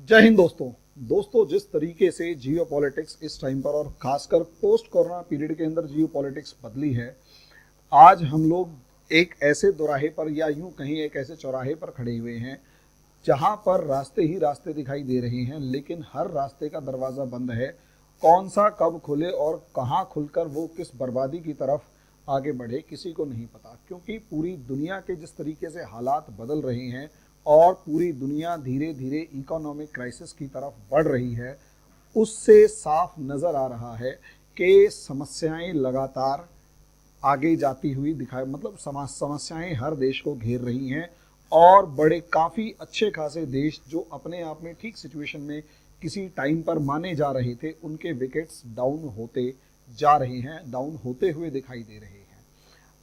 जय हिंद दोस्तों जिस तरीके से जियो पॉलिटिक्स इस टाइम पर और खासकर पोस्ट कोरोना पीरियड के अंदर जियो पॉलिटिक्स बदली है। आज हम लोग एक ऐसे दोराहे पर या यूं कहीं एक ऐसे चौराहे पर खड़े हुए हैं जहां पर रास्ते ही रास्ते दिखाई दे रहे हैं, लेकिन हर रास्ते का दरवाज़ा बंद है। कौन सा कब खुले और कहां खुलकर वो किस बर्बादी की तरफ आगे बढ़े किसी को नहीं पता, क्योंकि पूरी दुनिया के जिस तरीके से हालात बदल रहे हैं और पूरी दुनिया धीरे धीरे इकोनॉमिक क्राइसिस की तरफ बढ़ रही है, उससे साफ नज़र आ रहा है कि समस्याएं लगातार आगे जाती हुई समस्याएं हर देश को घेर रही हैं और बड़े काफ़ी अच्छे खासे देश जो अपने आप में ठीक सिचुएशन में किसी टाइम पर माने जा रहे थे, उनके विकेट्स डाउन होते जा रहे हैं, डाउन होते हुए दिखाई दे रहे हैं।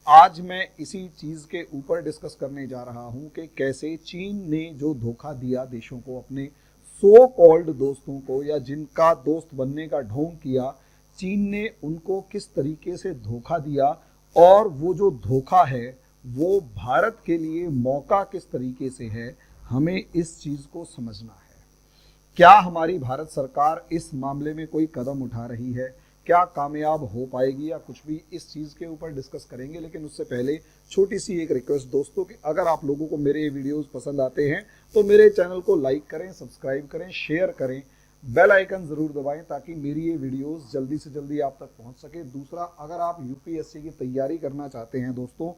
आज मैं इसी चीज़ के ऊपर डिस्कस करने जा रहा हूं कि कैसे चीन ने जो धोखा दिया देशों को, अपने सो कॉल्ड दोस्तों को या जिनका दोस्त बनने का ढोंग किया, चीन ने उनको किस तरीके से धोखा दिया और वो जो धोखा है वो भारत के लिए मौका किस तरीके से है, हमें इस चीज़ को समझना है। क्या हमारी भारत सरकार इस मामले में कोई कदम उठा रही है, क्या कामयाब हो पाएगी या कुछ भी, इस चीज़ के ऊपर डिस्कस करेंगे। लेकिन उससे पहले छोटी सी एक रिक्वेस्ट दोस्तों कि अगर आप लोगों को मेरे ये वीडियोस पसंद आते हैं तो मेरे चैनल को लाइक करें, सब्सक्राइब करें, शेयर करें, बेल आइकन ज़रूर दबाएं ताकि मेरी ये वीडियोस जल्दी से जल्दी आप तक पहुंच सके। दूसरा, अगर आप यूपीएससी की तैयारी करना चाहते हैं दोस्तों,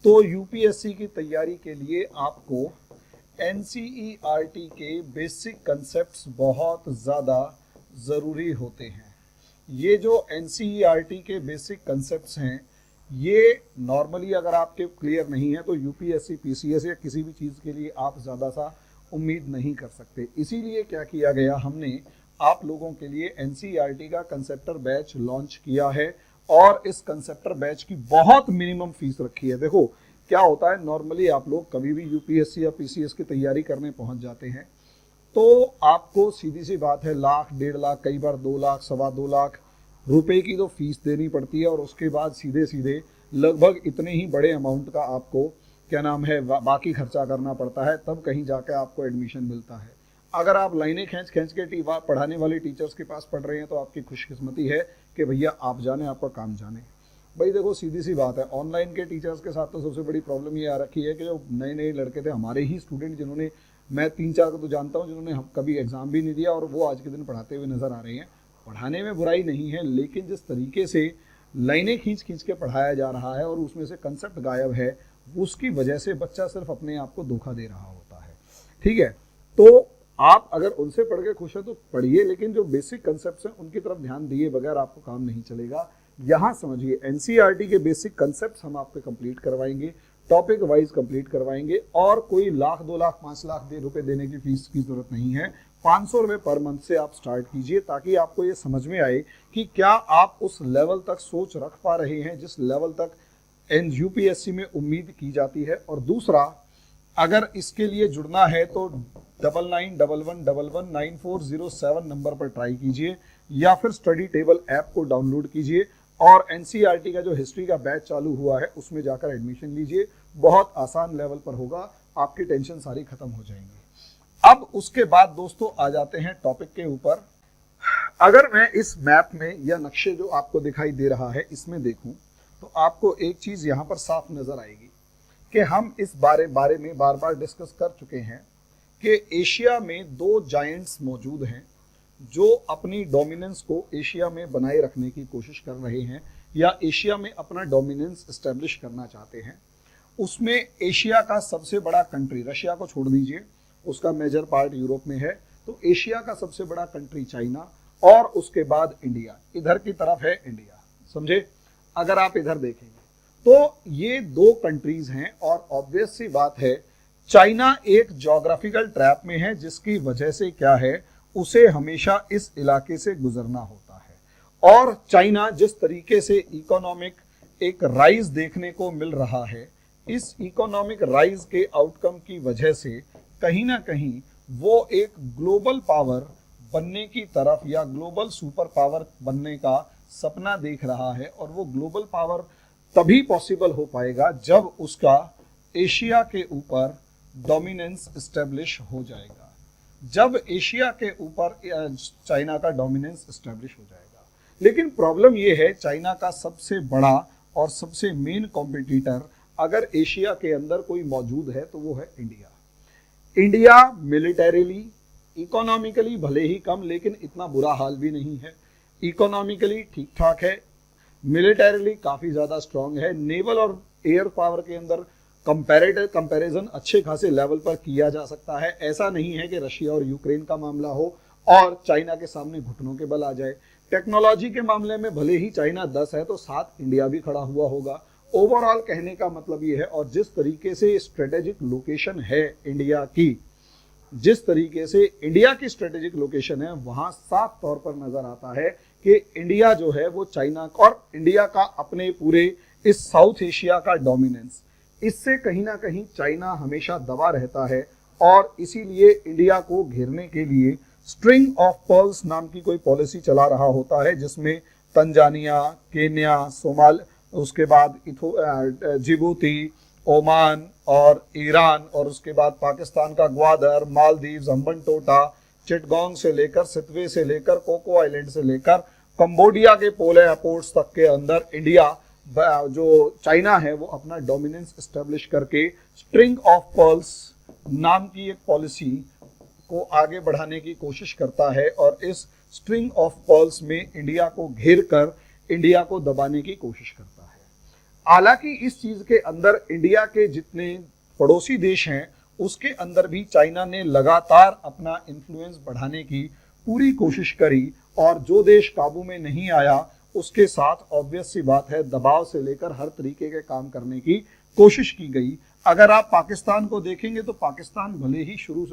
तो यूपीएससी की तैयारी के लिए आपको एनसीईआरटी के बेसिक कंसेप्ट बहुत ज़्यादा ज़रूरी होते हैं। ये जो एनसीईआरटी के बेसिक कंसेप्ट्स हैं, ये नॉर्मली अगर आपके क्लियर नहीं है तो यूपीएससी, पीसीएस या किसी भी चीज़ के लिए आप ज़्यादा सा उम्मीद नहीं कर सकते। इसीलिए क्या किया गया, हमने आप लोगों के लिए एनसीईआरटी का कंसेप्टर बैच लॉन्च किया है और इस कंसेप्टर बैच की बहुत मिनिमम फीस रखी है। देखो क्या होता है, नॉर्मली आप लोग कभी भी यूपीएससी या पीसीएस की तैयारी करने पहुँच जाते हैं तो आपको सीधी सी बात है 1,00,000, 1.5 लाख, कई बार 2 लाख, 2.25 लाख रुपए की तो फीस देनी पड़ती है और उसके बाद सीधे सीधे लगभग इतने ही बड़े अमाउंट का आपको क्या नाम है बाकी खर्चा करना पड़ता है, तब कहीं जाकर आपको एडमिशन मिलता है। अगर आप लाइनें खींच के पढ़ाने वाले टीचर्स के पास पढ़ रहे हैं तो आपकी खुशकिस्मती है कि भैया आप जाने, आपका काम जाने। भाई देखो सीधी सी बात है, ऑनलाइन के टीचर्स के साथ तो सबसे बड़ी प्रॉब्लम ये आ रखी है कि जो नए नए लड़के थे, हमारे ही स्टूडेंट, जिन्होंने, मैं 3-4 को तो जानता हूँ जिन्होंने कभी एग्ज़ाम भी नहीं दिया और वो आज के दिन पढ़ाते हुए नज़र आ रहे हैं। पढ़ाने में बुराई नहीं है, लेकिन जिस तरीके से लाइनें खींच के पढ़ाया जा रहा है और उसमें से कंसेप्ट गायब है, उसकी वजह से बच्चा सिर्फ अपने आप को धोखा दे रहा होता है। ठीक है, तो आप अगर उनसे पढ़ के खुश है तो पढ़िए, लेकिन जो बेसिक कंसेप्ट हैं उनकी तरफ ध्यान दिए बगैर आपको काम नहीं चलेगा। यहाँ समझिए, एनसीईआरटी के बेसिक कंसेप्ट हम आपको कंप्लीट करवाएंगे, टॉपिक वाइज कंप्लीट करवाएंगे और कोई 1,00,000, 2 लाख, 5 लाख रुपए देने की फीस की जरूरत नहीं है। 500 रुपये पर मंथ से आप स्टार्ट कीजिए ताकि आपको ये समझ में आए कि क्या आप उस लेवल तक सोच रख पा रहे हैं जिस लेवल तक यूपीएससी में उम्मीद की जाती है। और दूसरा, अगर इसके लिए जुड़ना है तो 9911119407 नंबर पर ट्राई कीजिए या फिर स्टडी टेबल ऐप को डाउनलोड कीजिए और एनसीईआरटी का जो हिस्ट्री का बैच चालू हुआ है उसमें जाकर एडमिशन लीजिए। बहुत आसान लेवल पर होगा, आपकी टेंशन सारी खत्म हो जाएंगी। अब उसके बाद दोस्तों आ जाते हैं टॉपिक के ऊपर। अगर मैं इस मैप में या नक्शे जो आपको दिखाई दे रहा है इसमें देखूं तो आपको एक चीज यहां पर साफ नजर आएगी कि हम इस बारे में बार बार डिस्कस कर चुके हैं कि एशिया में 2 जायंट्स मौजूद हैं जो अपनी डोमिनेंस को एशिया में बनाए रखने की कोशिश कर रहे हैं या एशिया में अपना डोमिनेंस एस्टेब्लिश करना चाहते हैं। उसमें एशिया का सबसे बड़ा कंट्री, रशिया को छोड़ दीजिए, उसका मेजर पार्ट यूरोप में है, तो एशिया का सबसे बड़ा कंट्री चाइना और उसके बाद इंडिया, इधर की तरफ है इंडिया, समझे। अगर आप इधर देखेंगे तो ये 2 कंट्रीज हैं और ऑब्वियस सी बात है चाइना एक ज्योग्राफिकल ट्रैप में है जिसकी वजह से क्या है, उसे हमेशा इस इलाके से गुजरना होता है। और चाइना जिस तरीके से इकोनॉमिक एक राइज देखने को मिल रहा है, इस इकोनॉमिक राइज के आउटकम की वजह से कहीं ना कहीं वो एक ग्लोबल पावर बनने की तरफ या ग्लोबल सुपर पावर बनने का सपना देख रहा है। और वो ग्लोबल पावर तभी पॉसिबल हो पाएगा जब उसका एशिया के ऊपर डोमिनेंस एस्टेब्लिश हो जाएगा। जब एशिया के ऊपर चाइना का डोमिनेंस एस्टेब्लिश हो जाएगा। लेकिन प्रॉब्लम ये है, चाइना का सबसे बड़ा और सबसे मेन कॉम्पिटिटर अगर एशिया के अंदर कोई मौजूद है तो वो है इंडिया। इंडिया मिलिटरीली, इकोनॉमिकली भले ही कम, लेकिन इतना बुरा हाल भी नहीं है। इकोनॉमिकली ठीक ठाक है, मिलिटरीली काफ़ी ज़्यादा स्ट्रांग है, नेवल और एयर पावर के अंदर कंपैरिजन अच्छे खासे लेवल पर किया जा सकता है। ऐसा नहीं है कि रशिया और यूक्रेन का मामला हो और चाइना के सामने घुटनों के बल आ जाए। टेक्नोलॉजी के मामले में भले ही चाइना 10 है तो 7 इंडिया भी खड़ा हुआ होगा। ओवरऑल कहने का मतलब ये है, और जिस तरीके से स्ट्रेटेजिक लोकेशन है इंडिया की, जिस तरीके से इंडिया की स्ट्रेटेजिक लोकेशन है, वहां साफ तौर पर नजर आता है कि इंडिया जो है वो चाइना और इंडिया का अपने पूरे इस साउथ एशिया का डोमिनेंस, इससे कहीं ना कहीं चाइना हमेशा दबा रहता है। और इसीलिए इंडिया को घेरने के लिए स्ट्रिंग ऑफ पर्ल्स नाम की कोई पॉलिसी चला रहा होता है, जिसमें तंजानिया, केन्या, सोमाल, उसके बाद जिबूती, ओमान और ईरान, और उसके बाद पाकिस्तान का ग्वादर, मालदीव्स, हम्बनटोटा, चिटगोंग से लेकर सितवे से लेकर कोको आइलैंड से लेकर कंबोडिया के पोलर पोर्ट्स तक के अंदर इंडिया जो चाइना है वो अपना डोमिनेंस एस्टेब्लिश करके स्ट्रिंग ऑफ पर्ल्स नाम की एक पॉलिसी को आगे बढ़ाने की कोशिश करता है और इस स्ट्रिंग ऑफ पर्ल्स में इंडिया को घेर कर इंडिया को दबाने की कोशिश करता है। हालांकि इस चीज के अंदर इंडिया के जितने पड़ोसी देश हैं उसके अंदर भी चाइना ने लगातार अपना इन्फ्लुएंस बढ़ाने की पूरी कोशिश करी, और जो देश काबू में नहीं आया उसके साथ ऑब्वियस सी बात है दबाव से लेकर हर तरीके के काम करने की कोशिश की गई। अगर आप पाकिस्तान को देखेंगे तो पाकिस्तान भले ही शुरू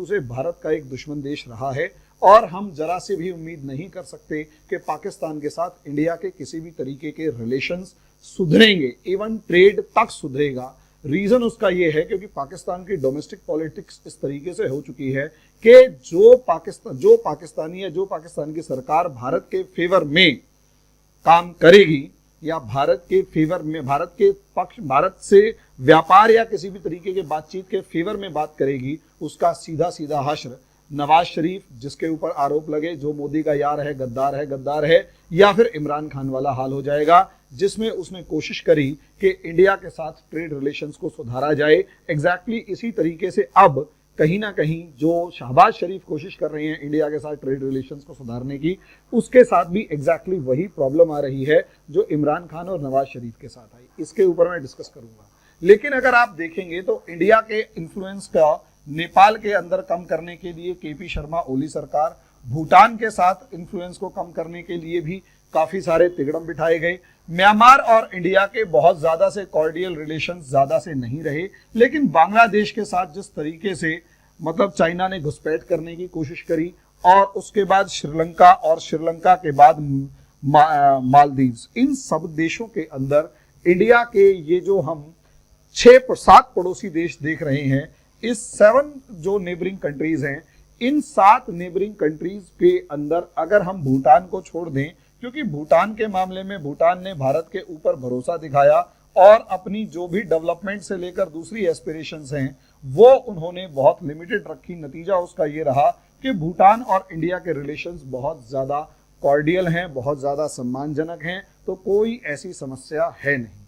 से भारत का एक दुश्मन देश रहा है, और हम जरा से भी उम्मीद नहीं कर सकते कि पाकिस्तान के साथ इंडिया के किसी भी तरीके के रिलेशंस सुधरेंगे, इवन ट्रेड तक सुधरेगा। रीजन उसका यह है क्योंकि पाकिस्तान की डोमेस्टिक पॉलिटिक्स इस तरीके से हो चुकी है कि जो पाकिस्तान की सरकार भारत के फेवर में काम करेगी या भारत के फेवर में, भारत से व्यापार या किसी भी तरीके के बातचीत के फेवर में बात करेगी, उसका सीधा सीधा हश्र नवाज शरीफ, जिसके ऊपर आरोप लगे जो मोदी का यार है, गद्दार है, या फिर इमरान खान वाला हाल हो जाएगा, जिसमें उसने कोशिश करी कि इंडिया के साथ ट्रेड रिलेशंस को सुधारा जाए। एग्जैक्टली इसी तरीके से अब कहीं ना कहीं जो शहबाज शरीफ कोशिश कर रहे हैं इंडिया के साथ ट्रेड रिलेशंस को सुधारने की, उसके साथ भी एग्जैक्टली वही प्रॉब्लम आ रही है जो इमरान खान और नवाज शरीफ के साथ आई। इसके ऊपर मैं डिस्कस करूंगा। लेकिन अगर आप देखेंगे तो इंडिया के इन्फ्लुएंस का नेपाल के अंदर कम करने के लिए केपी शर्मा ओली सरकार, भूटान के साथ इन्फ्लुएंस को कम करने के लिए भी काफी सारे तिगड़म बिठाए गए। म्यांमार और इंडिया के बहुत ज्यादा से कॉर्डियल रिलेशंस ज्यादा से नहीं रहे, लेकिन बांग्लादेश के साथ जिस तरीके से मतलब चाइना ने घुसपैठ करने की कोशिश करी, और उसके बाद श्रीलंका, और श्रीलंका के बाद मालदीव्स, इन सब देशों के अंदर इंडिया के ये जो हम 6-7 पड़ोसी देश देख रहे हैं, इस 7 जो नेबरिंग कंट्रीज हैं, इन 7 नेबरिंग कंट्रीज के अंदर अगर हम भूटान को छोड़ दें, क्योंकि भूटान के मामले में भूटान ने भारत के ऊपर भरोसा दिखाया और अपनी जो भी डेवलपमेंट से लेकर दूसरी एस्पिरेशंस हैं वो उन्होंने बहुत लिमिटेड रखी। नतीजा उसका ये रहा कि भूटान और इंडिया के रिलेशंस बहुत ज्यादा कॉर्डियल हैं, बहुत ज्यादा सम्मानजनक हैं, तो कोई ऐसी समस्या है नहीं।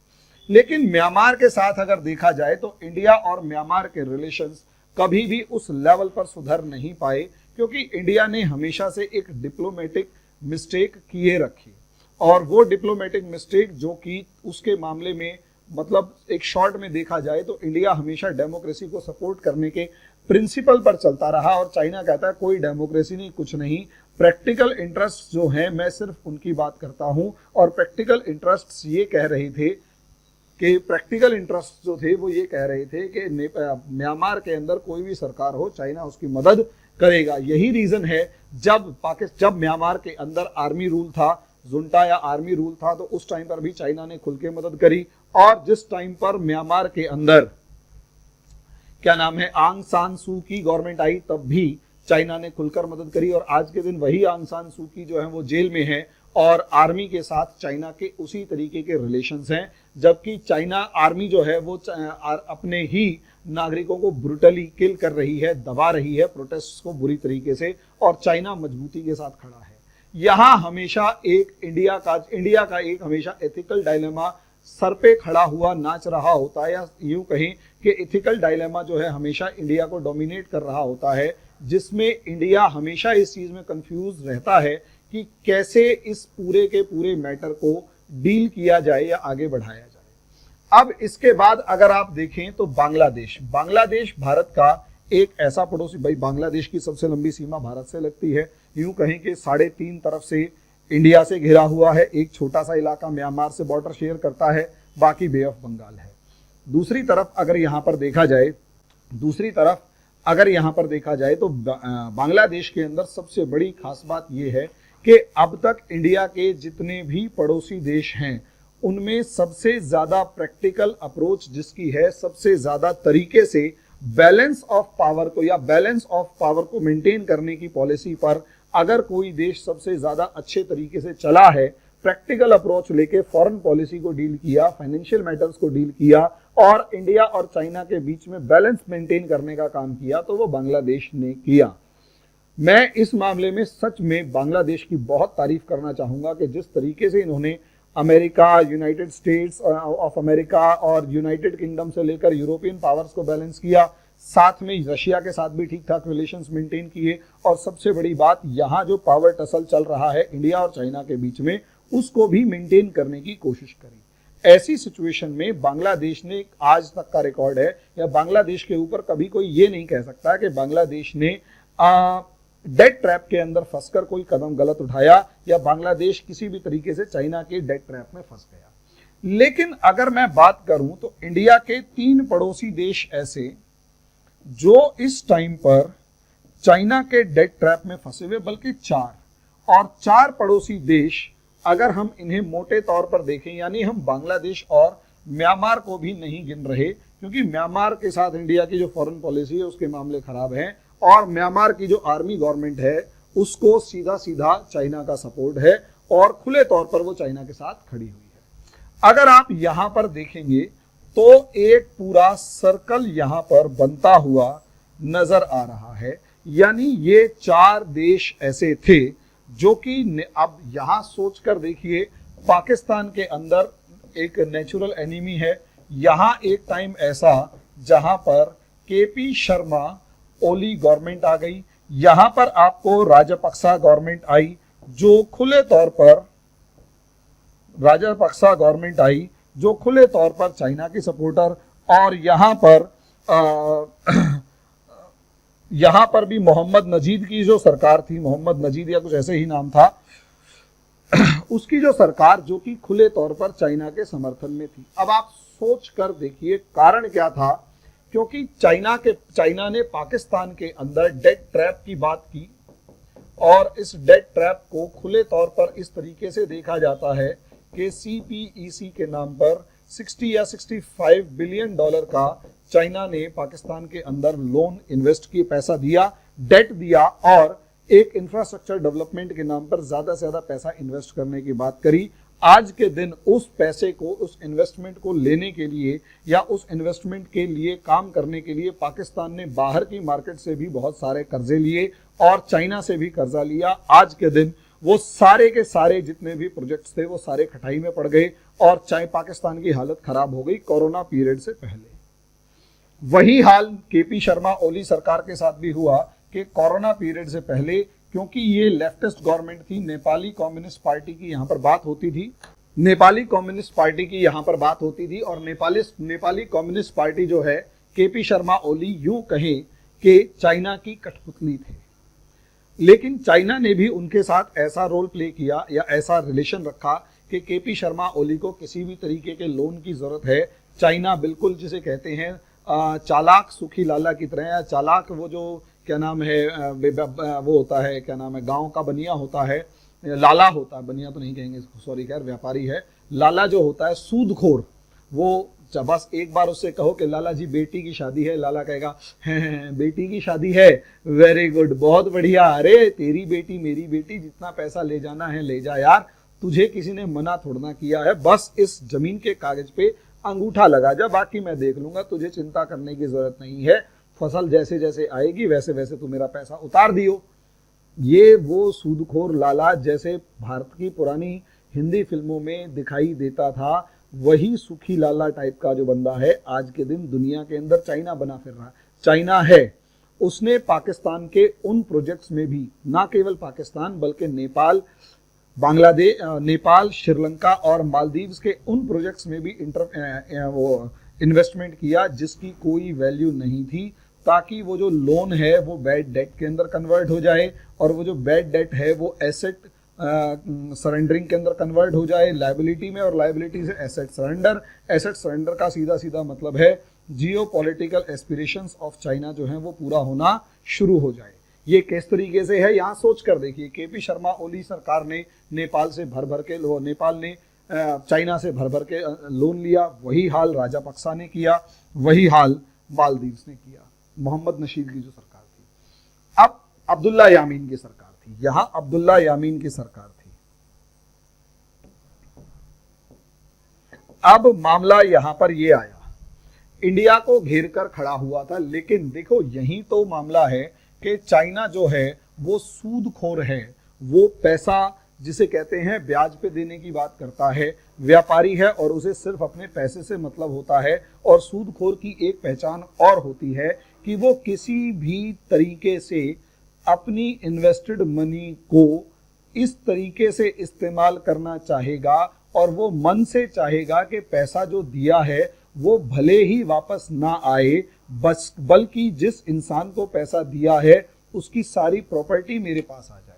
लेकिन म्यांमार के साथ अगर देखा जाए तो इंडिया और म्यांमार के रिलेशंस कभी भी उस लेवल पर सुधर नहीं पाए, क्योंकि इंडिया ने हमेशा से एक डिप्लोमेटिक मिस्टेक किए रखी, और वो डिप्लोमेटिक मिस्टेक जो कि उसके मामले में मतलब एक शॉर्ट में देखा जाए तो इंडिया हमेशा डेमोक्रेसी को सपोर्ट करने के प्रिंसिपल पर चलता रहा, और चाइना कहता है कोई डेमोक्रेसी नहीं, कुछ नहीं, प्रैक्टिकल इंटरेस्ट जो है मैं सिर्फ उनकी बात करता हूं। और प्रैक्टिकल इंटरेस्ट ये कह रहे थे कि प्रैक्टिकल इंटरेस्ट जो थे वो ये कह रहे थे कि म्यांमार के अंदर कोई भी सरकार हो, चाइना उसकी मदद करेगा। यही रीजन है जब म्यांमार के अंदर आर्मी रूल था, जुंटा या आर्मी रूल था, तो उस टाइम पर भी चाइना ने खुल के मदद करी, और जिस टाइम पर म्यांमार के अंदर क्या नाम है आंग सान सू की गवर्नमेंट आई, तब भी चाइना ने खुलकर मदद करी, और आज के दिन वही आंग सान सू की जो है वो जेल में है, और आर्मी के साथ चाइना के उसी तरीके के रिलेशंस हैं, जबकि चाइना आर्मी जो है वो अपने ही नागरिकों को ब्रूटली किल कर रही है, दबा रही है प्रोटेस्ट को बुरी तरीके से, और चाइना मजबूती के साथ खड़ा है। यहां हमेशा एक इंडिया का एक हमेशा एथिकल डायलेमा सर पे खड़ा हुआ नाच रहा होता है, या यूं कहें कि एथिकल डायलेमा जो है हमेशा इंडिया को डोमिनेट कर रहा होता है, जिसमें इंडिया हमेशा इस चीज में कंफ्यूज रहता है कि कैसे इस पूरे के पूरे मैटर को डील किया जाए या आगे बढ़ाया जाए। अब इसके बाद अगर आप देखें तो बांग्लादेश भारत का एक ऐसा पड़ोसी, भाई बांग्लादेश की सबसे लंबी सीमा भारत से लगती है, यूं कहें कि 3.5 तरफ से इंडिया से घिरा हुआ है, एक छोटा सा इलाका म्यांमार से बॉर्डर शेयर करता है, बाकी बे ऑफ बंगाल है। दूसरी तरफ अगर यहां पर देखा जाए तो बांग्लादेश के अंदर सबसे बड़ी खास बात यह है कि अब तक इंडिया के जितने भी पड़ोसी देश हैं उनमें सबसे ज्यादा प्रैक्टिकल अप्रोच जिसकी है, सबसे ज्यादा तरीके से बैलेंस ऑफ पावर को मेंटेन करने की पॉलिसी पर अगर कोई देश सबसे ज्यादा अच्छे तरीके से चला है, प्रैक्टिकल अप्रोच लेके फॉरेन पॉलिसी को डील किया, फाइनेंशियल मैटर्स को डील किया और इंडिया और चाइना के बीच में बैलेंस मेंटेन करने का काम किया, तो वो बांग्लादेश ने किया। मैं इस मामले में सच में बांग्लादेश की बहुत तारीफ करना चाहूंगा कि जिस तरीके से इन्होंने America, United states of America और यूनाइटेड किंगडम से लेकर यूरोपियन पावर्स को बैलेंस किया, साथ में रशिया के साथ भी ठीक ठाक रिलेशंस मेंटेन किए, और सबसे बड़ी बात यहाँ जो पावर टसल चल रहा है इंडिया और चाइना के बीच में, उसको भी मेंटेन करने की कोशिश करी। ऐसी सिचुएशन में बांग्लादेश ने आज तक का रिकॉर्ड है, या बांग्लादेश के ऊपर कभी कोई ये नहीं कह सकता कि बांग्लादेश ने डेट ट्रैप के अंदर फंसकर कोई कदम गलत उठाया, या बांग्लादेश किसी भी तरीके से चाइना के डेट ट्रैप में फंस गया। लेकिन अगर मैं बात करूं तो इंडिया के 3 पड़ोसी देश ऐसे जो इस टाइम पर चाइना के डेट ट्रैप में फंसे हुए, बल्कि 4 पड़ोसी देश अगर हम इन्हें मोटे तौर पर देखें, यानी हम बांग्लादेश और म्यांमार को भी नहीं गिन रहे, क्योंकि म्यांमार के साथ इंडिया की जो फॉरेन पॉलिसी है उसके मामले खराब हैं, और म्यांमार की जो आर्मी गवर्नमेंट है उसको सीधा चाइना का सपोर्ट है और खुले तौर पर वो चाइना के साथ खड़ी हुई है। अगर आप यहां पर देखेंगे तो एक पूरा सर्कल यहां पर बनता हुआ नजर आ रहा है, यानी ये 4 देश ऐसे थे जो कि अब यहां सोचकर देखिए, पाकिस्तान के अंदर एक नेचुरल एनिमी है। यहां एक टाइम ऐसा जहां पर केपी शर्मा ओली गवर्नमेंट आ गई, यहां पर आपको राजपक्सा गवर्नमेंट आई जो खुले तौर पर चाइना की सपोर्टर, और यहां पर भी मोहम्मद नजीद की जो सरकार थी, मोहम्मद नजीद या कुछ ऐसे ही नाम था, उसकी जो सरकार जो कि खुले तौर पर चाइना के समर्थन में थी। अब आप सोच कर देखिए कारण क्या था, क्योंकि चाइना ने पाकिस्तान के अंदर डेट ट्रैप की बात की, और इस डेट ट्रैप को खुले तौर पर इस तरीके से देखा जाता है कि CPEC के नाम पर 60 या 65 बिलियन डॉलर का चाइना ने पाकिस्तान के अंदर लोन इन्वेस्ट किए, पैसा दिया, डेट दिया, और एक इंफ्रास्ट्रक्चर डेवलपमेंट के नाम पर ज्यादा से ज्यादा पैसा इन्वेस्ट करने की बात करी। आज के दिन उस पैसे को, उस इन्वेस्टमेंट को लेने के लिए या उस इन्वेस्टमेंट के लिए काम करने के लिए पाकिस्तान ने बाहर की मार्केट से भी बहुत सारे कर्जे लिए और चाइना से भी कर्जा लिया। आज के दिन वो सारे के सारे जितने भी प्रोजेक्ट्स थे वो सारे खटाई में पड़ गए और चाहे पाकिस्तान की हालत खराब हो गई कोरोना पीरियड से पहले। वही हाल केपी शर्मा ओली सरकार के साथ भी हुआ कि कोरोना पीरियड से पहले, क्योंकि ये लेफ्टिस्ट गवर्नमेंट थी, नेपाली कम्युनिस्ट पार्टी की यहाँ पर बात होती थी, और नेपाली कम्युनिस्ट पार्टी जो है केपी शर्मा ओली यूं कहें कि चाइना की कठपुतली थे। लेकिन चाइना ने भी उनके साथ ऐसा रोल प्ले किया या ऐसा रिलेशन रखा कि केपी शर्मा ओली को किसी भी तरीके के लोन की जरूरत है, चाइना बिल्कुल जिसे कहते हैं चालाक सुखी लाला की तरह, या चालाक वो जो क्या नाम है वो होता है, क्या नाम है, गांव का बनिया होता है, लाला होता है, बनिया तो नहीं कहेंगे सॉरी, खैर व्यापारी है, लाला जो होता है सूदखोर, वो बस एक बार उससे कहो कि लाला जी बेटी की शादी है, लाला कहेगा हैं बेटी की शादी है, वेरी गुड, बहुत बढ़िया, अरे तेरी बेटी मेरी बेटी, जितना पैसा ले जाना है ले जा यार, तुझे किसी ने मना थोड़ना किया है, बस इस जमीन के कागज पे अंगूठा लगा जा, बाकी मैं देख लूंगा, तुझे चिंता करने की जरूरत नहीं है, फसल जैसे जैसे आएगी वैसे वैसे तू मेरा पैसा उतार दियो। ये वो सूदखोर लाला जैसे भारत की पुरानी हिंदी फिल्मों में दिखाई देता था, वही सुखी लाला टाइप का जो बंदा है आज के दिन दुनिया के अंदर चाइना बना फिर रहा है। चाइना है, उसने पाकिस्तान के उन प्रोजेक्ट्स में भी, ना केवल पाकिस्तान बल्कि नेपाल, बांग्लादेश, नेपाल, श्रीलंका और मालदीव्स के उन प्रोजेक्ट्स में भी वो इन्वेस्टमेंट किया जिसकी कोई वैल्यू नहीं थी, ताकि वो जो लोन है वो बैड डेट के अंदर कन्वर्ट हो जाए और वो जो बैड डेट है वो एसेट सरेंडरिंग के अंदर कन्वर्ट हो जाए लायबिलिटी में, और लायबिलिटी से एसेट सरेंडर। एसेट सरेंडर का सीधा सीधा मतलब है जियो पॉलिटिकल एस्पिरेशंस ऑफ चाइना जो है वो पूरा होना शुरू हो जाए। ये किस तरीके से है यहाँ सोच कर देखिए। केपी शर्मा ओली सरकार ने नेपाल से भर के नेपाल ने चाइना से भर के लोन लिया, वही हाल राजापक्सा ने किया, वही हाल मालदीव्स ने किया, मोहम्मद नशीद की जो सरकार थी। अब अब्दुल्ला यामीन की सरकार थी, यहां अब्दुल्ला यामीन की सरकार थी। अब मामला यहां पर ये आया, इंडिया को घेर कर खड़ा हुआ था, लेकिन देखो यही तो मामला है कि चाइना जो है वो सूदखोर है, वो पैसा जिसे कहते हैं ब्याज पे देने की बात करता है, व्यापारी है और उसे सिर्फ अपने पैसे से मतलब होता है। और सूदखोर की एक पहचान और होती है कि वो किसी भी तरीके से अपनी इन्वेस्टेड मनी को इस तरीके से इस्तेमाल करना चाहेगा और वो मन से चाहेगा कि पैसा जो दिया है वो भले ही वापस ना आए, बस बल्कि जिस इंसान को पैसा दिया है उसकी सारी प्रॉपर्टी मेरे पास आ जाए।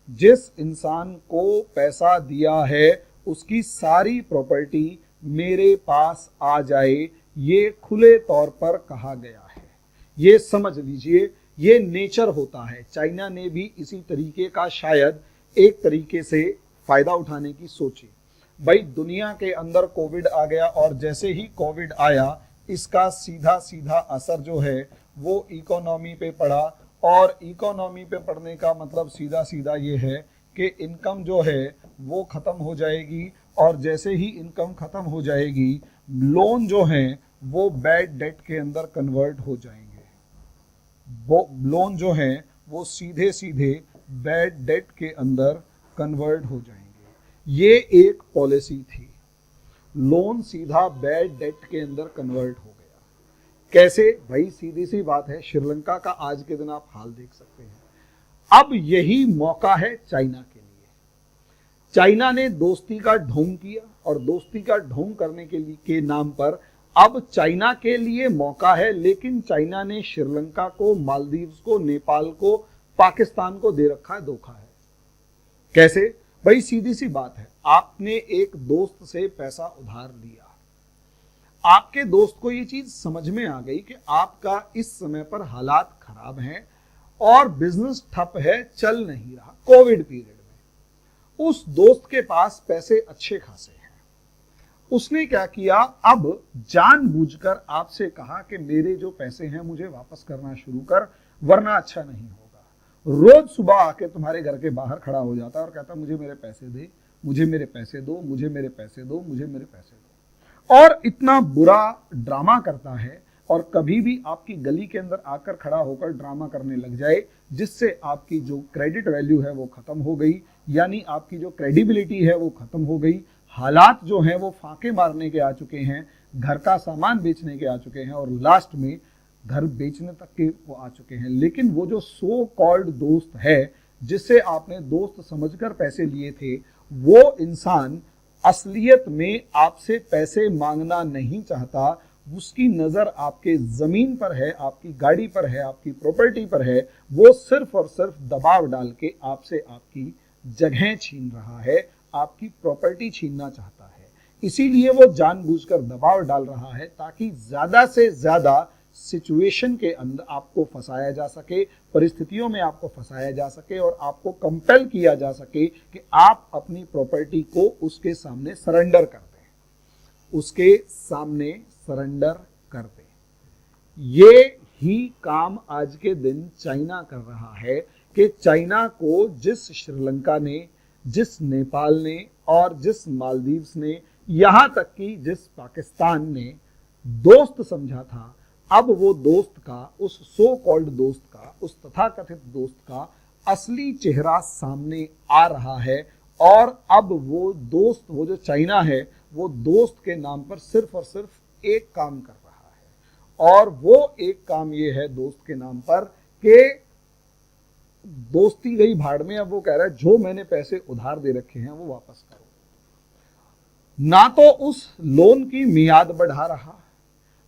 जिस इंसान को पैसा दिया है उसकी सारी प्रॉपर्टी मेरे पास आ जाए, ये खुले तौर पर कहा गया है। ये समझ लीजिए, ये नेचर होता है। चाइना ने भी इसी तरीके का शायद एक तरीके से फायदा उठाने की सोची। भाई दुनिया के अंदर कोविड आ गया और जैसे ही कोविड आया इसका सीधा सीधा असर जो है वो इकोनॉमी पे पड़ा, और इकोनॉमी पे पड़ने का मतलब सीधा सीधा ये है कि इनकम जो है वो खत्म हो जाएगी, और जैसे ही इनकम खत्म हो जाएगी लोन जो हैं वो बैड डेट के अंदर कन्वर्ट हो जाएंगे। वो लोन जो हैं वो सीधे सीधे बैड डेट के अंदर कन्वर्ट हो जाएंगे। ये एक पॉलिसी थी, लोन सीधा बैड डेट के अंदर कन्वर्ट हो गया। कैसे? भाई सीधी सी बात है, श्रीलंका का आज के दिन आप हाल देख सकते हैं। अब यही मौका है चाइना के लिए। चाइना ने दोस्ती का ढोंग किया और दोस्ती का ढोंग करने के नाम पर अब चाइना के लिए मौका है, लेकिन चाइना ने श्रीलंका को, मालदीव्स को, नेपाल को, पाकिस्तान को दे रखा है धोखा है। कैसे? भाई सीधी सी बात है, आपने एक दोस्त से पैसा उधार लिया, आपके दोस्त को ये चीज समझ में आ गई कि आपका इस समय पर हालात खराब हैं और बिजनेस ठप है, चल नहीं रहा कोविड पीरियड में। उस दोस्त के पास पैसे अच्छे खासे हैं, उसने क्या किया, अब जानबूझकर आपसे कहा कि मेरे जो पैसे हैं मुझे वापस करना शुरू कर, वरना अच्छा नहीं होगा। रोज सुबह आके तुम्हारे घर के बाहर खड़ा हो जाता और कहता मुझे मेरे पैसे दे, मुझे मेरे पैसे दो, मुझे मेरे पैसे दो, मुझे मेरे पैसे दो, और इतना बुरा ड्रामा करता है। और कभी भी आपकी गली के अंदर आकर खड़ा होकर ड्रामा करने लग जाए जिससे आपकी जो क्रेडिट वैल्यू है वो खत्म हो गई, यानी आपकी जो क्रेडिबिलिटी है वो खत्म हो गई। हालात जो हैं वो फाके मारने के आ चुके हैं, घर का सामान बेचने के आ चुके हैं और लास्ट में घर बेचने तक के वो आ चुके हैं। लेकिन वो जो सो कॉल्ड दोस्त है जिससे आपने दोस्त समझकर पैसे लिए थे, वो इंसान असलियत में आपसे पैसे मांगना नहीं चाहता। उसकी नजर आपके जमीन पर है, आपकी गाड़ी पर है, आपकी प्रॉपर्टी पर है। वो सिर्फ और सिर्फ दबाव डाल के आपसे आपकी जगह छीन रहा है, आपकी प्रॉपर्टी छीनना चाहता है। इसीलिए वो जानबूझकर दबाव डाल रहा है ताकि ज्यादा से ज्यादा सिचुएशन के अंदर आपको फंसाया जा सके, परिस्थितियों में आपको फंसाया जा सके और आपको कंपेल किया जा सके कि आप अपनी प्रॉपर्टी को उसके सामने सरेंडर कर दें, उसके सामने सरेंडर कर दें। ये ही काम आज के दिन चाइना कर रहा है कि चाइना को जिस श्रीलंका ने, जिस नेपाल ने और जिस मालदीव्स ने यहां तक कि जिस पाकिस्तान ने दोस्त समझा था, अब वो दोस्त का, उस सो कॉल्ड दोस्त का, उस तथाकथित दोस्त का असली चेहरा सामने आ रहा है। और अब वो दोस्त, वो जो चाइना है, वो दोस्त के नाम पर सिर्फ और सिर्फ एक काम कर रहा है, और वो एक काम ये है दोस्त के नाम पर कि दोस्ती गई भाड़ में। अब वो कह रहा है जो मैंने पैसे उधार दे रखे हैं वो वापस करो। ना तो उस लोन की मियाद बढ़ा रहा,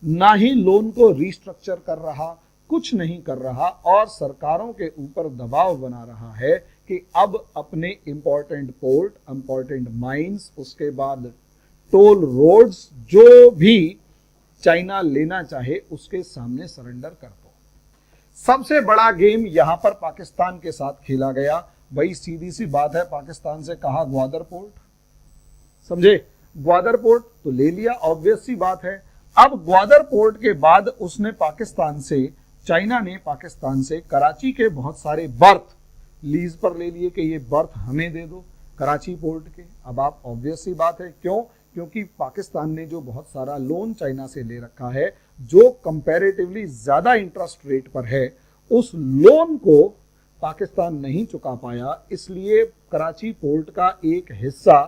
ना ही लोन को रिस्ट्रक्चर कर रहा, कुछ नहीं कर रहा, और सरकारों के ऊपर दबाव बना रहा है कि अब अपने इंपॉर्टेंट पोर्ट, इंपॉर्टेंट माइंस, उसके बाद टोल रोड्स, जो भी चाइना लेना चाहे उसके सामने सरेंडर कर दो। सबसे बड़ा गेम यहां पर पाकिस्तान के साथ खेला गया। भाई सीधी सी बात है, पाकिस्तान से कहा ग्वादर पोर्ट, समझे, ग्वादर पोर्ट तो ले लिया, ऑब्वियस सी बात है। अब ग्वादर पोर्ट के बाद उसने पाकिस्तान से, चाइना ने पाकिस्तान से कराची के बहुत सारे बर्थ लीज पर ले लिए कि ये बर्थ हमें दे दो कराची पोर्ट के। अब आप ऑब्वियस सी बात है, क्यों? क्योंकि पाकिस्तान ने जो बहुत सारा लोन चाइना से ले रखा है, जो कंपैरेटिवली ज्यादा इंटरेस्ट रेट पर है, उस लोन को पाकिस्तान नहीं चुका पाया, इसलिए कराची पोर्ट का एक हिस्सा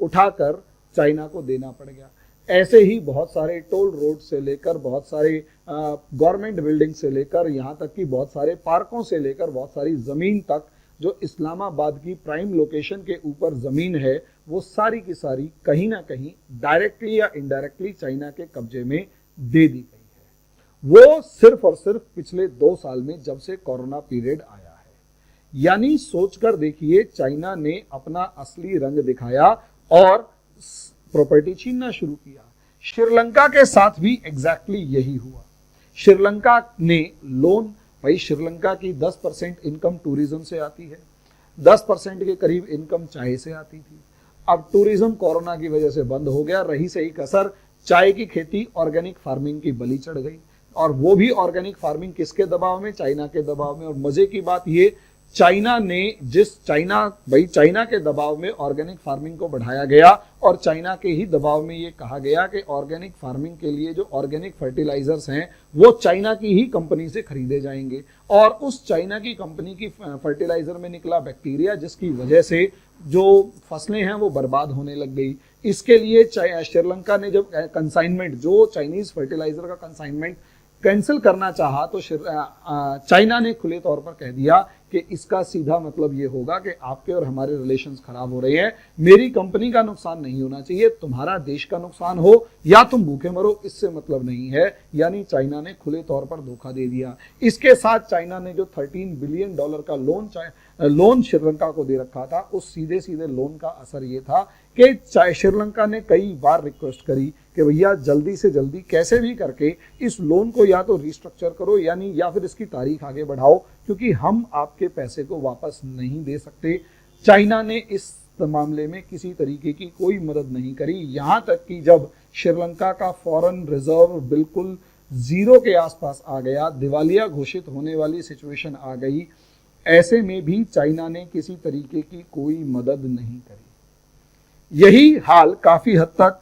उठाकर चाइना को देना पड़ गया। ऐसे ही बहुत सारे टोल रोड से लेकर, बहुत सारे गवर्नमेंट बिल्डिंग से लेकर, यहाँ तक कि बहुत सारे पार्कों से लेकर बहुत सारी ज़मीन तक, जो इस्लामाबाद की प्राइम लोकेशन के ऊपर ज़मीन है, वो सारी की सारी कहीं ना कहीं डायरेक्टली या इनडायरेक्टली चाइना के कब्जे में दे दी गई है। वो सिर्फ और सिर्फ पिछले 2 साल में, जब से कोरोना पीरियड आया है। यानी सोचकर देखिए, चाइना ने अपना असली रंग दिखाया और प्रॉपर्टी छीनना शुरू किया। श्रीलंका के साथ भी एग्जैक्टली यही हुआ। श्रीलंका ने लोन, भाई श्रीलंका की 10% इनकम टूरिज्म से आती है, 10% के करीब इनकम चाय से आती थी। अब टूरिज्म कोरोना की वजह से बंद हो गया, रही सही कसर चाय की खेती ऑर्गेनिक फार्मिंग की बलि चढ़ गई, और वो भी ऑर्गेनिक फार्मिंग किसके दबाव में? चाइना के दबाव में। और मजे की बात ये, चाइना के दबाव में ऑर्गेनिक फार्मिंग को बढ़ाया गया, और चाइना के ही दबाव में ये कहा गया कि ऑर्गेनिक फार्मिंग के लिए जो ऑर्गेनिक फर्टिलाइजर्स हैं वो चाइना की ही कंपनी से खरीदे जाएंगे, और उस चाइना की कंपनी की फर्टिलाइजर में निकला बैक्टीरिया, जिसकी वजह से जो फसलें हैं वो बर्बाद होने लग गई। इसके लिए श्रीलंका ने जब कंसाइनमेंट, जो चाइनीज फर्टिलाइजर का कंसाइनमेंट कैंसिल करना चाहा, तो चाइना ने खुले तौर पर कह दिया कि इसका सीधा मतलब ये होगा कि आपके और हमारे रिलेशंस खराब हो रहे हैं, मेरी कंपनी का नुकसान नहीं होना चाहिए, तुम्हारा देश का नुकसान हो या तुम भूखे मरो, इससे मतलब नहीं है। यानी चाइना ने खुले तौर पर धोखा दे दिया। इसके साथ चाइना ने जो $13 बिलियन का लोन श्रीलंका को दे रखा था, उस सीधे सीधे लोन का असर ये था कि श्रीलंका ने कई बार रिक्वेस्ट करी कि भैया जल्दी से जल्दी कैसे भी करके इस लोन को या तो रिस्ट्रक्चर करो, यानी या फिर इसकी तारीख आगे बढ़ाओ, क्योंकि हम आपके पैसे को वापस नहीं दे सकते। चाइना ने इस मामले में किसी तरीके की कोई मदद नहीं करी, यहाँ तक कि जब श्रीलंका का फॉरेन रिजर्व बिल्कुल जीरो के आसपास आ गया, दिवालिया घोषित होने वाली सिचुएशन आ गई, ऐसे में भी चाइना ने किसी तरीके की कोई मदद नहीं करी। यही हाल काफी हद तक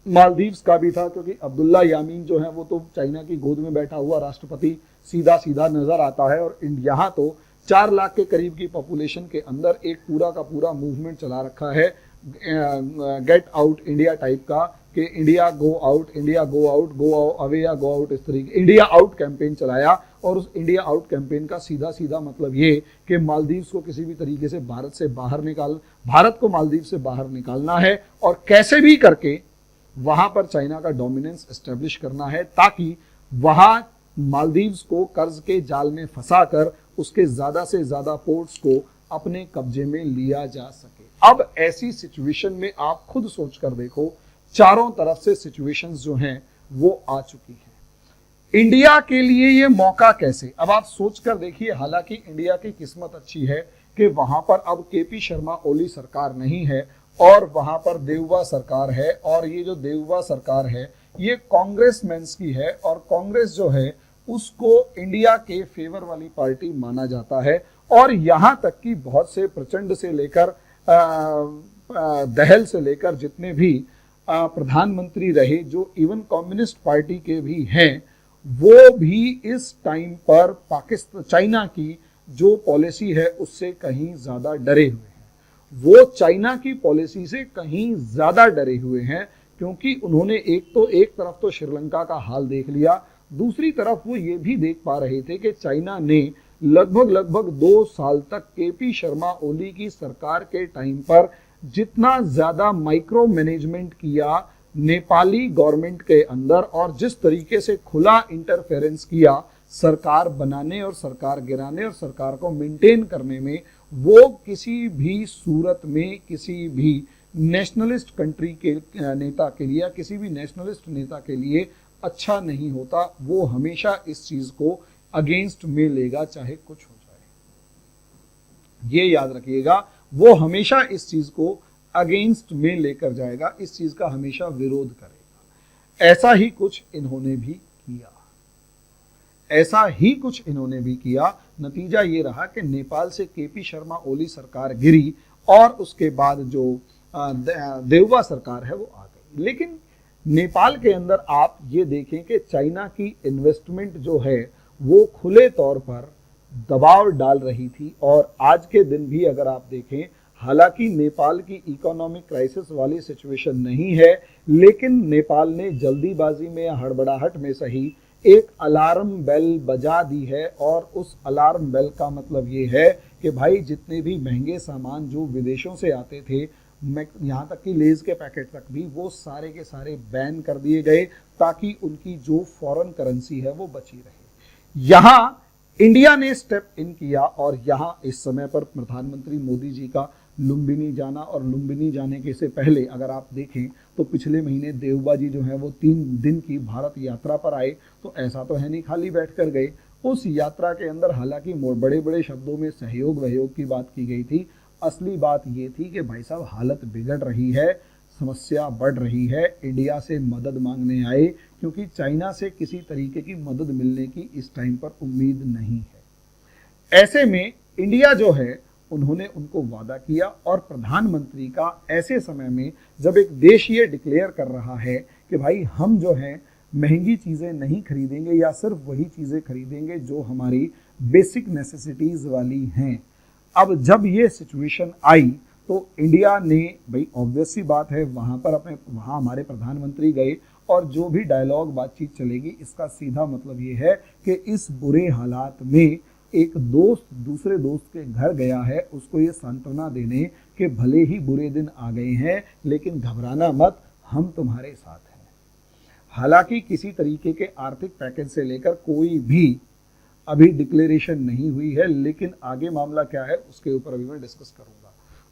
मालदीव्स का भी था, क्योंकि अब्दुल्ला यामीन जो है वो तो चाइना की गोद में बैठा हुआ राष्ट्रपति सीधा सीधा नजर आता है, और यहाँ तो 4 लाख के करीब की पॉपुलेशन के अंदर एक पूरा का पूरा मूवमेंट चला रखा है, गेट आउट इंडिया टाइप का, कि India go out, India go out, go away या गो आउट, इस तरीके इंडिया आउट कैंपेन चलाया। और उस इंडिया आउट कैंपेन का सीधा सीधा मतलब ये कि मालदीव्स को किसी भी तरीके से भारत को मालदीव से बाहर निकालना है, और कैसे भी करके वहां पर चाइना का डोमिनेंस एस्टेब्लिश करना है, ताकि वहां मालदीव्स को कर्ज के जाल में फंसाकर उसके ज्यादा से ज्यादा पोर्ट्स को अपने कब्जे में लिया जा सके। अब ऐसी सिचुएशन में आप खुद सोचकर देखो, चारों तरफ से सिचुएशंस जो हैं वो आ चुकी हैं। इंडिया के लिए ये मौका कैसे? अब आप सोचकर देखिए, हालांकि इंडिया की किस्मत अच्छी है कि वहां पर अब केपी शर्मा ओली सरकार नहीं है और वहां पर देववा सरकार है, और ये जो देववा सरकार है ये कांग्रेसमैन्स की है, और कांग्रेस जो है उसको इंडिया के फेवर वाली पार्टी माना जाता है। और यहां तक कि बहुत से प्रचंड से लेकर दहल से लेकर जितने भी प्रधानमंत्री रहे, जो इवन कम्युनिस्ट पार्टी के भी हैं, वो भी इस टाइम पर पाकिस्तान चाइना की जो पॉलिसी है उससे कहीं ज्यादा डरे हुए हैं। वो चाइना की पॉलिसी से कहीं ज्यादा डरे हुए हैं, क्योंकि उन्होंने एक तरफ तो श्रीलंका का हाल देख लिया, दूसरी तरफ वो ये भी देख पा रहे थे कि चाइना ने लगभग 2 साल तक केपी शर्मा ओली की सरकार के टाइम पर जितना ज्यादा माइक्रो मैनेजमेंट किया नेपाली गवर्नमेंट के अंदर, और जिस तरीके से खुला इंटरफेरेंस किया सरकार बनाने और सरकार गिराने और सरकार को मेंटेन करने में, वो किसी भी सूरत में किसी भी नेशनलिस्ट कंट्री के नेता के लिए या किसी भी नेशनलिस्ट नेता के लिए अच्छा नहीं होता। वो हमेशा इस चीज को अगेंस्ट में लेगा, चाहे कुछ हो जाए। ये याद रखिएगा, वो हमेशा इस चीज को अगेंस्ट में लेकर जाएगा, इस चीज का हमेशा विरोध करेगा। ऐसा ही कुछ इन्होंने भी किया। नतीजा ये रहा कि नेपाल से केपी शर्मा ओली सरकार गिरी और उसके बाद जो देउबा सरकार है वो आ गई। लेकिन नेपाल के अंदर आप ये देखें कि चाइना की इन्वेस्टमेंट जो है वो खुले तौर पर दबाव डाल रही थी, और आज के दिन भी अगर आप देखें, हालांकि नेपाल की इकोनॉमिक क्राइसिस वाली सिचुएशन नहीं है, लेकिन नेपाल ने जल्दीबाजी में या हड़बड़ाहट में सही एक अलार्म बेल बजा दी है। और उस अलार्म बेल का मतलब ये है कि भाई जितने भी महंगे सामान जो विदेशों से आते थे, यहाँ तक कि लेज के पैकेट तक भी, वो सारे के सारे बैन कर दिए गए, ताकि उनकी जो फॉरेन करेंसी है वो बची रहे। यहाँ इंडिया ने स्टेप इन किया, और यहाँ इस समय पर प्रधानमंत्री मोदी जी का लुम्बिनी जाना, और लुम्बिनी जाने के से पहले अगर आप देखें तो पिछले महीने देउबा जी जो है वो 3 दिन की भारत यात्रा पर आए। तो ऐसा तो है नहीं खाली बैठ कर गए। उस यात्रा के अंदर हालांकि बड़े बड़े शब्दों में सहयोग वहयोग की बात की गई थी, असली बात ये थी कि भाई साहब हालत बिगड़ रही है, समस्या बढ़ रही है, इंडिया से मदद मांगने आए, क्योंकि चाइना से किसी तरीके की मदद मिलने की इस टाइम पर उम्मीद नहीं है। ऐसे में इंडिया जो है उन्होंने उनको वादा किया, और प्रधानमंत्री का ऐसे समय में जब एक देश ये डिक्लेयर कर रहा है कि भाई हम जो है महंगी चीज़ें नहीं खरीदेंगे या सिर्फ वही चीज़ें खरीदेंगे जो हमारी बेसिक नेसेसिटीज़ वाली हैं। अब जब ये सिचुएशन आई तो इंडिया ने, भाई ऑब्वियस सी बात है, वहाँ हमारे प्रधानमंत्री गए, और जो भी डायलॉग बातचीत चलेगी इसका सीधा मतलब ये है कि इस बुरे हालात में एक दोस्त दूसरे दोस्त के घर गया है उसको ये सांत्वना देने कि भले ही बुरे दिन आ गए हैं, लेकिन घबराना मत, हम तुम्हारे साथ हैं। हालांकि किसी तरीके के आर्थिक पैकेज से लेकर कोई भी अभी डिक्लेरेशन नहीं हुई है, लेकिन आगे मामला क्या है उसके ऊपर अभी मैं डिस्कस करूंगा।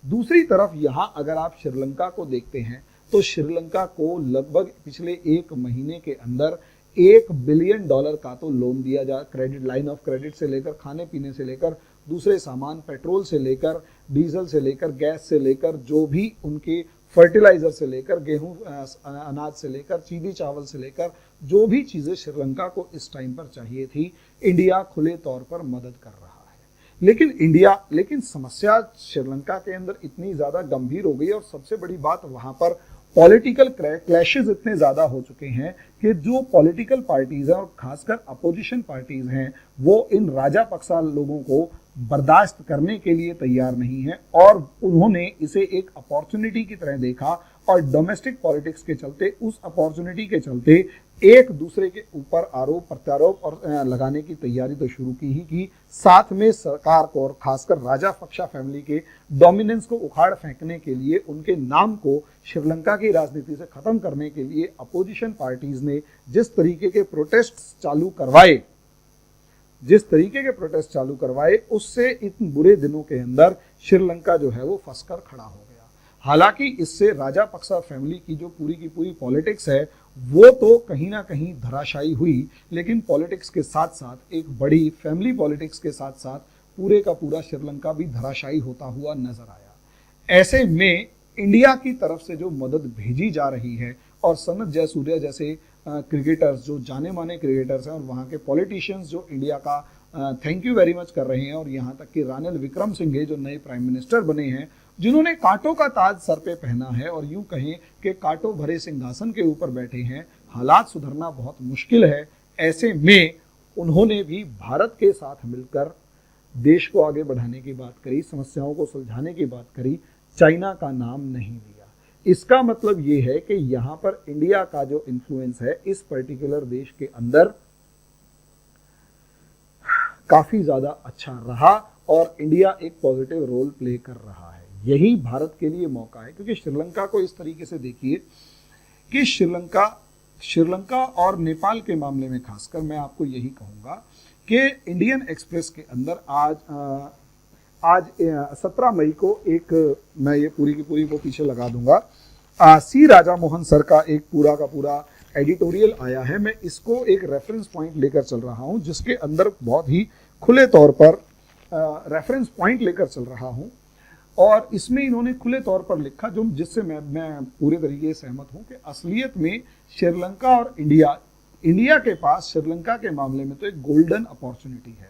दूसरी तरफ यहाँ अगर आप श्रीलंका को देखते हैं तो श्रीलंका को लगभग पिछले 1 महीने के अंदर $1 बिलियन का तो लोन दिया जा, क्रेडिट लाइन ऑफ क्रेडिट से लेकर खाने पीने से लेकर दूसरे सामान, पेट्रोल से लेकर डीजल से लेकर गैस से लेकर जो भी उनके फर्टिलाइजर से लेकर गेहूं अनाज से लेकर चीनी चावल से लेकर जो भी चीज़ें श्रीलंका को इस टाइम पर चाहिए थी, इंडिया खुले तौर पर मदद कर रहा है। लेकिन समस्या श्रीलंका के अंदर इतनी ज़्यादा गंभीर हो गई, और सबसे बड़ी बात वहाँ पर पॉलिटिकल क्लैशेस इतने ज़्यादा हो चुके हैं कि जो पॉलिटिकल पार्टीज़ हैं और खासकर अपोजिशन पार्टीज़ हैं वो इन राजापक्सा लोगों को बर्दाश्त करने के लिए तैयार नहीं है, और उन्होंने इसे एक अपॉर्चुनिटी की तरह देखा, और डोमेस्टिक पॉलिटिक्स के चलते, उस अपॉर्चुनिटी के चलते एक दूसरे के ऊपर आरोप प्रत्यारोप और लगाने की तैयारी तो शुरू की, साथ में सरकार को और खासकर राजापक्सा फैमिली के डोमिनेंस को उखाड़ फेंकने के लिए, उनके नाम को श्रीलंका की राजनीति से खत्म करने के लिए अपोजिशन पार्टीज ने जिस तरीके के प्रोटेस्ट चालू करवाए उससे इन बुरे दिनों के अंदर श्रीलंका जो है वो फंसकर खड़ा हो गया। हालांकि इससे राजापक्सा फैमिली की जो पूरी की पूरी पॉलिटिक्स है वो तो कहीं ना कहीं धराशायी हुई, लेकिन पॉलिटिक्स के साथ साथ एक बड़ी फैमिली पॉलिटिक्स के साथ साथ पूरे का पूरा श्रीलंका भी धराशायी होता हुआ नजर आया। ऐसे में इंडिया की तरफ से जो मदद भेजी जा रही है, और सनत जयसूर्या जैसे क्रिकेटर्स जो जाने माने क्रिकेटर्स हैं और वहाँ के पॉलिटिशियंस जो इंडिया का थैंक यू वेरी मच कर रहे हैं, और यहाँ तक कि रानिल विक्रम सिंघे जो नए प्राइम मिनिस्टर बने हैं जिन्होंने कांटों का ताज सर पे पहना है और यूं कहें कि कांटों भरे सिंहासन के ऊपर बैठे हैं। हालात सुधरना बहुत मुश्किल है। ऐसे में उन्होंने भी भारत के साथ मिलकर देश को आगे बढ़ाने की बात करी, समस्याओं को सुलझाने की बात करी, चाइना का नाम नहीं लिया। इसका मतलब ये है कि यहां पर इंडिया का जो इन्फ्लुएंस है इस पर्टिकुलर देश के अंदर काफी ज्यादा अच्छा रहा और इंडिया एक पॉजिटिव रोल प्ले कर रहा है। यही भारत के लिए मौका है, क्योंकि श्रीलंका को इस तरीके से देखिए कि श्रीलंका और नेपाल के मामले में खासकर मैं आपको यही कहूंगा कि इंडियन एक्सप्रेस के अंदर आज 17 मई को मैं ये पूरी की पूरी को पीछे लगा दूंगा, सी राजा मोहन सर का एक पूरा का पूरा एडिटोरियल आया है। मैं इसको एक रेफरेंस पॉइंट लेकर चल रहा हूं, जिसके अंदर बहुत ही खुले तौर पर रेफरेंस पॉइंट लेकर चल रहा हूं और इसमें इन्होंने खुले तौर पर लिखा, जो जिससे मैं पूरे तरीके से सहमत हूं कि असलियत में श्रीलंका और इंडिया के पास श्रीलंका के मामले में तो एक गोल्डन अपॉर्चुनिटी है।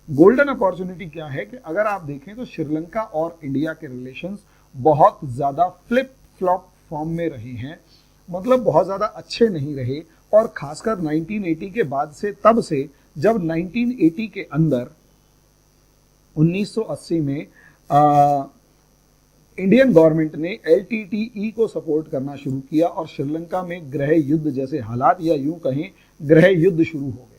गोल्डन अपॉर्चुनिटी क्या है कि अगर आप देखें तो श्रीलंका और इंडिया के रिलेशंस बहुत ज्यादा फ्लिप फ्लॉप फॉर्म में रहे हैं, मतलब बहुत ज्यादा अच्छे नहीं रहे। और खासकर 1980 के बाद से, तब से जब 1980 के अंदर 1980 में इंडियन गवर्नमेंट ने LTTE को सपोर्ट करना शुरू किया और श्रीलंका में गृह युद्ध जैसे हालात, या यूं कहें गृह युद्ध शुरू हो गया।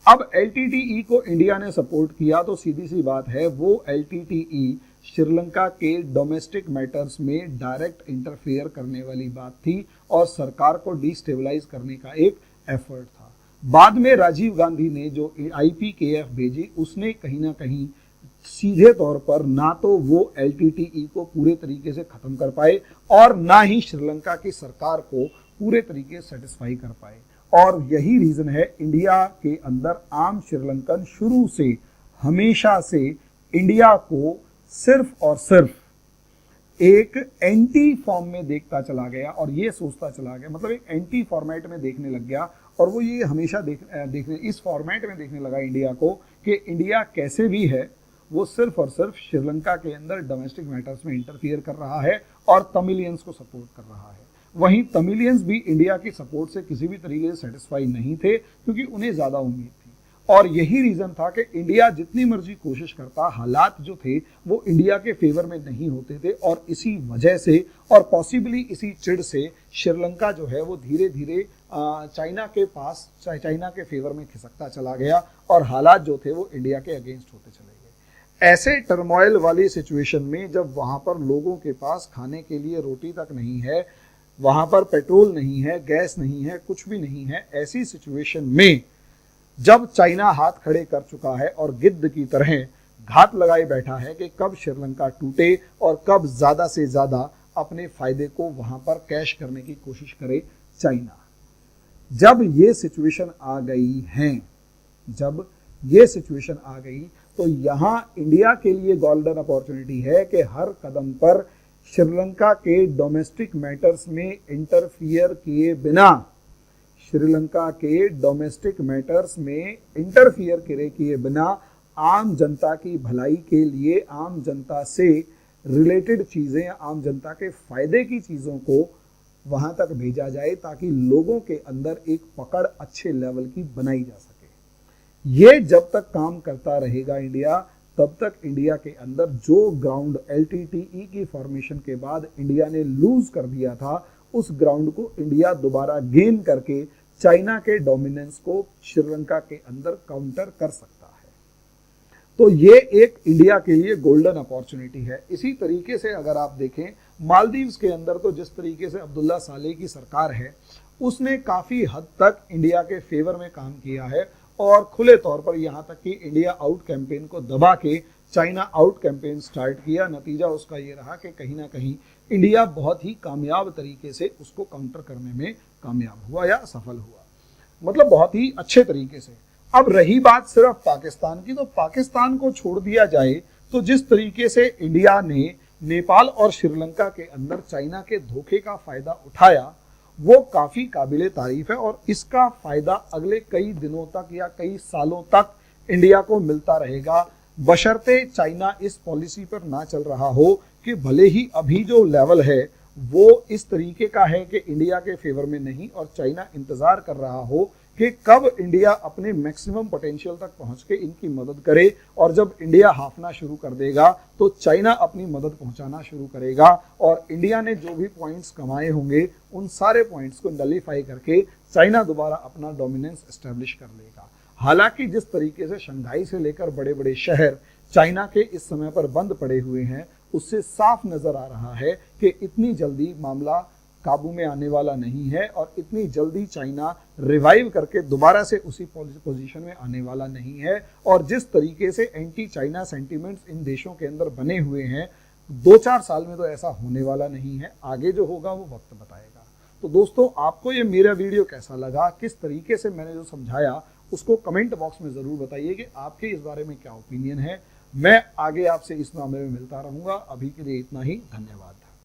अब LTTE को इंडिया ने सपोर्ट किया तो सीधी सी बात है, वो LTTE श्रीलंका के डोमेस्टिक मैटर्स में डायरेक्ट इंटरफेयर करने वाली बात थी और सरकार को डिस्टेबलाइज करने का एक एफर्ट था। बाद में राजीव गांधी ने जो IPKF भेजी, उसने कहीं ना कहीं सीधे तौर पर ना तो वो LTTE को पूरे तरीके से खत्म कर पाए और ना ही श्रीलंका की सरकार को पूरे तरीके से सेटिस्फाई कर पाए। और यही रीजन है इंडिया के अंदर आम श्रीलंकन शुरू से हमेशा से इंडिया को सिर्फ और सिर्फ एक एंटी फॉर्म में देखता चला गया और ये सोचता चला गया, मतलब एक एंटी फॉर्मेट में देखने लग गया। और वो ये हमेशा देखने इस फॉर्मेट में देखने लगा इंडिया को कि इंडिया कैसे भी है वो सिर्फ और सिर्फ श्रीलंका के अंदर डोमेस्टिक मैटर्स में इंटरफियर कर रहा है और तमिलियंस को सपोर्ट कर रहा है। वहीं तमिलियंस भी इंडिया की सपोर्ट से किसी भी तरीके से सेटिस्फाई नहीं थे, क्योंकि उन्हें ज्यादा उम्मीद थी। और यही रीजन था कि इंडिया जितनी मर्जी कोशिश करता, हालात जो थे वो इंडिया के फेवर में नहीं होते थे और इसी वजह से और पॉसिबली इसी चिढ़ से श्रीलंका जो है वो धीरे धीरे चाइना के फेवर में खिसकता चला गया और हालात जो थे वो इंडिया के अगेंस्ट होते चले गए। ऐसे टर्मोइल वाली सिचुएशन में जब वहां पर लोगों के पास खाने के लिए रोटी तक नहीं है, वहां पर पेट्रोल नहीं है, गैस नहीं है, कुछ भी नहीं है, ऐसी सिचुएशन में जब चाइना हाथ खड़े कर चुका है और गिद्ध की तरह घात लगाए बैठा है कि कब श्रीलंका टूटे और कब ज्यादा से ज्यादा अपने फायदे को वहां पर कैश करने की कोशिश करे चाइना। जब ये सिचुएशन आ गई तो यहां इंडिया के लिए गोल्डन अपॉर्चुनिटी है कि हर कदम पर श्रीलंका के डोमेस्टिक मैटर्स में इंटरफियर किए बिना आम जनता की भलाई के लिए, आम जनता से रिलेटेड चीजें, आम जनता के फायदे की चीजों को वहां तक भेजा जाए ताकि लोगों के अंदर एक पकड़ अच्छे लेवल की बनाई जा सके। ये जब तक काम करता रहेगा इंडिया, तब तक इंडिया के अंदर जो ग्राउंड LTTE की फॉर्मेशन के बाद इंडिया ने लूज कर दिया था, उस ग्राउंड को इंडिया दोबारा गेन करके चाइना के डोमिनेंस को श्रीलंका के अंदर काउंटर कर सकता है। तो ये एक इंडिया के लिए गोल्डन अपॉर्चुनिटी है। इसी तरीके से अगर आप देखें मालदीव्स के अंदर तो जिस तरीके से अब्दुल्ला सालेह की सरकार है उसने काफी हद तक इंडिया के फेवर में काम किया है और खुले तौर पर यहां तक कि इंडिया आउट कैंपेन को दबा के चाइना आउट कैंपेन स्टार्ट किया। नतीजा उसका ये रहा कि कहीं ना कहीं इंडिया बहुत ही कामयाब तरीके से उसको काउंटर करने में कामयाब हुआ या सफल हुआ, मतलब बहुत ही अच्छे तरीके से। अब रही बात सिर्फ पाकिस्तान की, तो पाकिस्तान को छोड़ दिया जाए तो जिस तरीके से इंडिया ने नेपाल और श्रीलंका के अंदर चाइना के धोखे का फायदा उठाया वो काफी काबिले तारीफ है और इसका फायदा अगले कई दिनों तक या कई सालों तक इंडिया को मिलता रहेगा। बशर्ते चाइना इस पॉलिसी पर ना चल रहा हो कि भले ही अभी जो लेवल है वो इस तरीके का है कि इंडिया के फेवर में नहीं, और चाइना इंतजार कर रहा हो कि कब इंडिया अपने मैक्सिमम पोटेंशियल तक पहुंच के इनकी मदद करे, और जब इंडिया हाफना शुरू कर देगा तो चाइना अपनी मदद पहुंचाना शुरू करेगा, और इंडिया ने जो भी पॉइंट्स कमाए होंगे उन सारे पॉइंट्स को नलीफाई करके चाइना दोबारा अपना डोमिनेंस एस्टेब्लिश कर लेगा। हालांकि जिस तरीके से शंघाई से लेकर बड़े बड़े शहर चाइना के इस समय पर बंद पड़े हुए हैं, उससे साफ नजर आ रहा है कि इतनी जल्दी मामला काबू में आने वाला नहीं है, और इतनी जल्दी चाइना रिवाइव करके दोबारा से उसी पोजीशन में आने वाला नहीं है। और जिस तरीके से एंटी चाइना सेंटीमेंट्स इन देशों के अंदर बने हुए हैं, 2-4 साल में तो ऐसा होने वाला नहीं है, आगे जो होगा वो वक्त बताएगा। तो दोस्तों, आपको ये मेरा वीडियो कैसा लगा, किस तरीके से मैंने जो समझाया उसको कमेंट बॉक्स में ज़रूर बताइए कि आपके इस बारे में क्या ओपिनियन है। मैं आगे आपसे इस मामले में मिलता रहूँगा। अभी के लिए इतना ही, धन्यवाद।